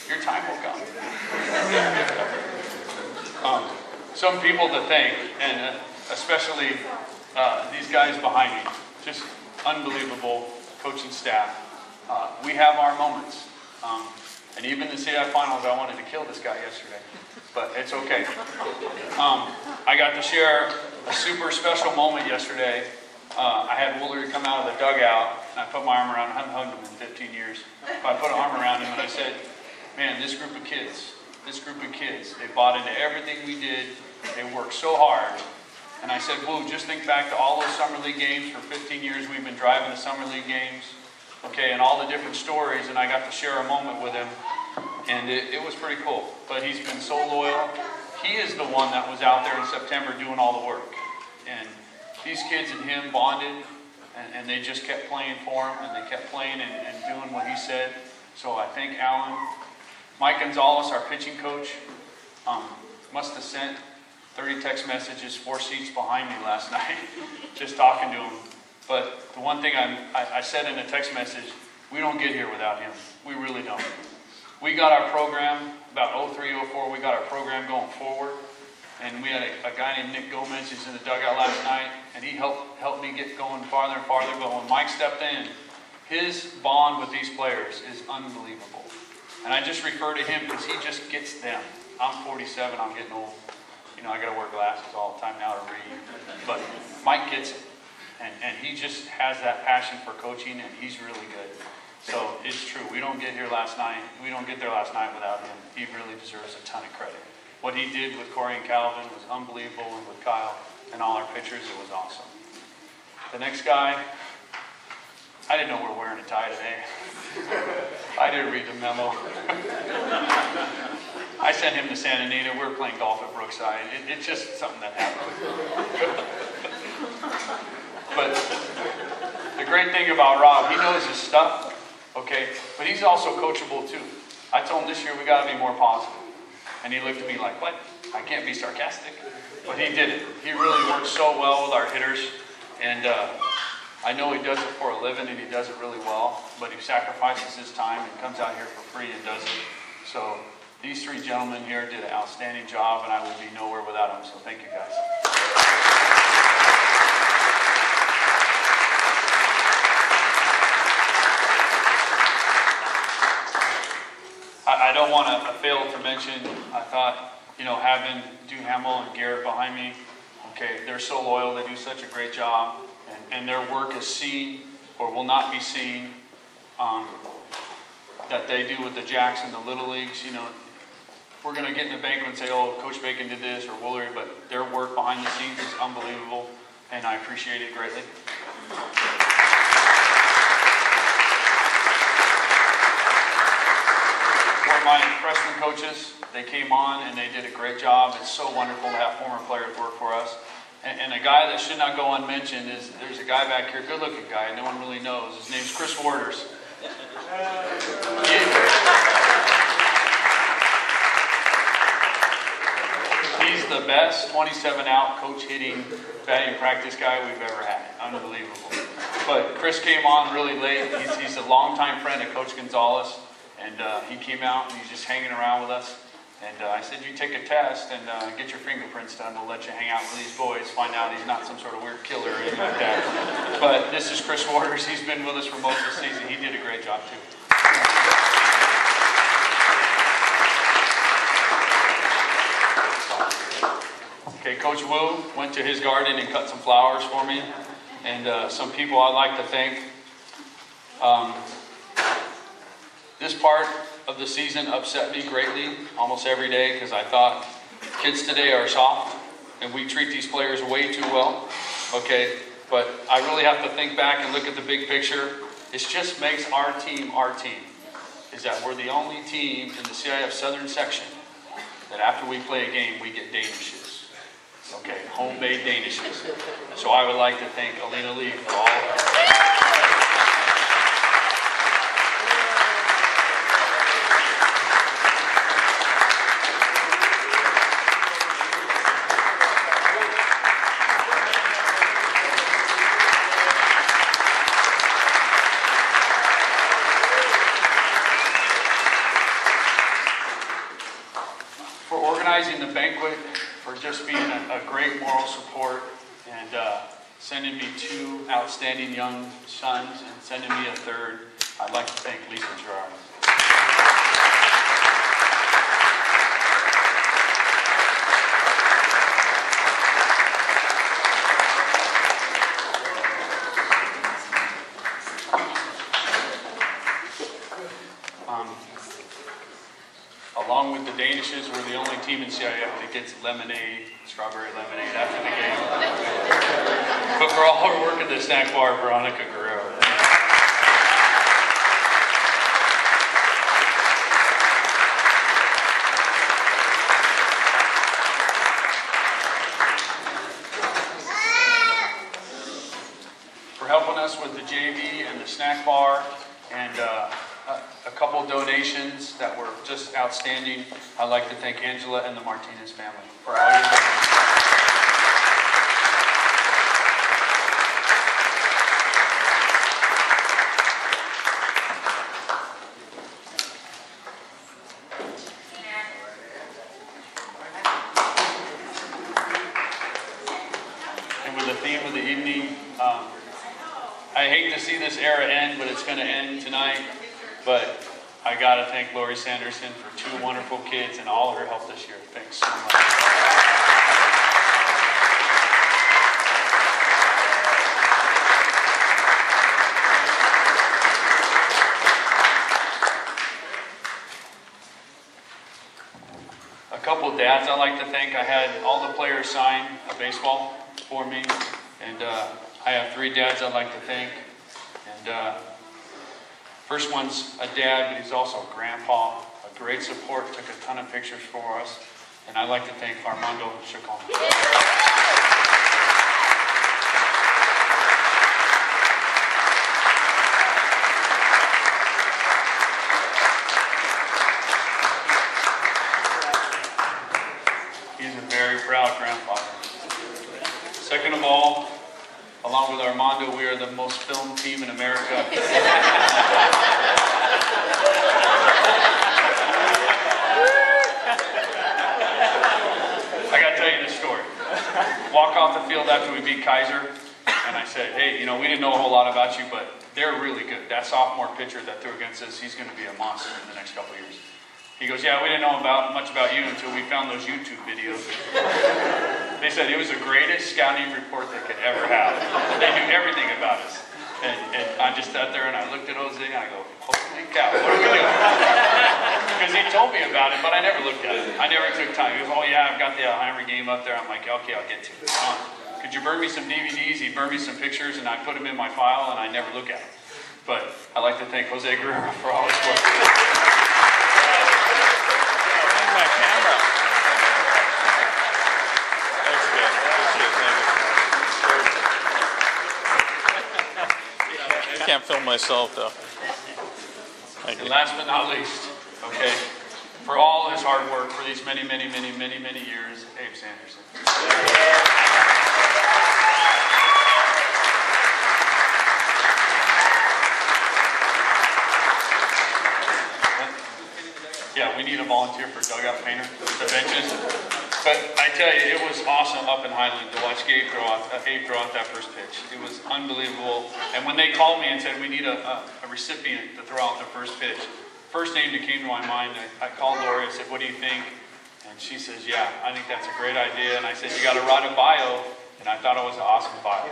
Your time will come. Some people to thank, and especially these guys behind me. Just unbelievable coaching staff. We have our moments. And even the CI finals, I wanted to kill this guy yesterday. But it's okay. I got to share a super special moment yesterday. I had Woolery come out of the dugout, and I put my arm around him. I haven't hugged him in 15 years. But I put an arm around him, and I said, man, this group of kids, they bought into everything we did. They worked so hard. And I said, Woo, just think back to all those summer league games. For 15 years, we've been driving the summer league games. Okay, and all the different stories, and I got to share a moment with him. And it was pretty cool. But he's been so loyal. He is the one that was out there in September doing all the work. And these kids and him bonded, and they just kept playing for him, and they kept playing and doing what he said. So I thank Alan. Mike Gonzalez, our pitching coach, must have sent 30 text messages 4 seats behind me last night, just talking to him. But the one thing I said in a text message, we don't get here without him. We really don't. We got our program, about 03, 04, we got our program going forward. And we had a guy named Nick Gomez who's in the dugout last night, and he helped me get going farther and farther. But when Mike stepped in, his bond with these players is unbelievable. And I just refer to him because he just gets them. I'm 47, I'm getting old. You know, I got to wear glasses all the time now to read. But Mike gets it. And he just has that passion for coaching, and he's really good. So it's true. We don't get there last night without him. He really deserves a ton of credit. What he did with Corey and Calvin was unbelievable, and with Kyle and all our pitchers, it was awesome. The next guy, I didn't know we were wearing a tie today. I didn't read the memo. I sent him to Santa Anita. We were playing golf at Brookside. It's just something that happened. But the great thing about Rob, he knows his stuff, okay? But he's also coachable too. I told him this year we got to be more positive. And he looked at me like, what? I can't be sarcastic. But he did it. He really works so well with our hitters. And I know he does it for a living, and he does it really well. But he sacrifices his time and comes out here for free and does it. So these 3 gentlemen here did an outstanding job, and I would be nowhere without them. So thank you, guys. I don't want to fail to mention, I thought, you know, having Duhamel and Garrett behind me, okay, they're so loyal, they do such a great job, and their work is seen or will not be seen, that they do with the Jacks and the Little Leagues. You know, we're going to get in the banquet and say, oh, Coach Bacon did this or Woolery, but their work behind the scenes is unbelievable, and I appreciate it greatly. My freshman coaches, they came on and they did a great job. It's so wonderful to have former players work for us. And a guy that should not go unmentioned is, there's a guy back here, good looking guy, no one really knows. His name's Chris Waters. He's the best 27 out coach hitting batting practice guy we've ever had. Unbelievable. But Chris came on really late. He's a longtime friend of Coach Gonzalez. And he came out and he's just hanging around with us. And I said, you take a test and get your fingerprints done. We'll let you hang out with these boys, find out he's not some sort of weird killer or anything like that. But this is Chris Waters. He's been with us for most of the season. He did a great job too. Okay, Coach Wu went to his garden and cut some flowers for me. And some people I'd like to thank. This part of the season upset me greatly almost every day because I thought kids today are soft and we treat these players way too well. Okay, but I really have to think back and look at the big picture. It just makes our team, is that we're the only team in the CIF Southern section that after we play a game, we get Danishes. Okay, home-made Danishes. So I would like to thank Alina Lee for all of that. Banquet for just being a great moral support and sending me 2 outstanding young sons and sending me a 3rd. I'd like to thank Lisa Gerard. Along with the Danishes, we're the only team in CIF that gets lemonade, strawberry lemonade after the game. But for all our work at the snack bar, Veronica Guerrero. For helping us with the JV and the snack bar and a couple donations that were just outstanding. I'd like to thank Angela and the Martinez family for all your donations. And with the theme of the evening, I hate to see this era end, but it's going to end tonight. But I got to thank Lori Sanderson for 2 wonderful kids and all her help this year. Thanks so much. A couple dads I'd like to thank. I had all the players sign a baseball for me. And I have 3 dads I'd like to thank. And first one's a dad, but he's also a grandpa, a great support, took a ton of pictures for us. And I'd like to thank Armando Chacon. He's a very proud grandfather. Second of all, along with Armando, we are the most filmed team in America. I got to tell you this story. Walk off the field after we beat Kaiser, and I said, hey, you know, we didn't know a whole lot about you, but they're really good. That sophomore pitcher that threw against us, he's going to be a monster in the next couple of years. He goes, yeah, we didn't know much about you until we found those YouTube videos. They said it was the greatest scouting report they could ever have. They knew everything about us. And I just sat there and I looked at Jose and I go, holy cow, what are we doing? Because he told me about it, but I never looked at it. I never took time. He goes, oh yeah, I've got the Alheimer game up there. I'm like, okay, I'll get to it. Could you burn me some DVDs? He'd burn me some pictures and I'd put them in my file and I never look at them. But I'd like to thank Jose Guerrero for all his work. My camera. I can't film myself though. And last but not least, okay, for all his hard work for these many years, Abe Sanderson. Yeah, we need a volunteer for dugout painter, the benches. But I tell you, it was awesome up in Highland to watch Abe throw out that first pitch. It was unbelievable. And when they called me and said, we need a recipient to throw out the first pitch, first name that came to my mind, I called Lori, I said, what do you think? And she says, yeah, I think that's a great idea. And I said, you got to write a bio. And I thought it was an awesome bio.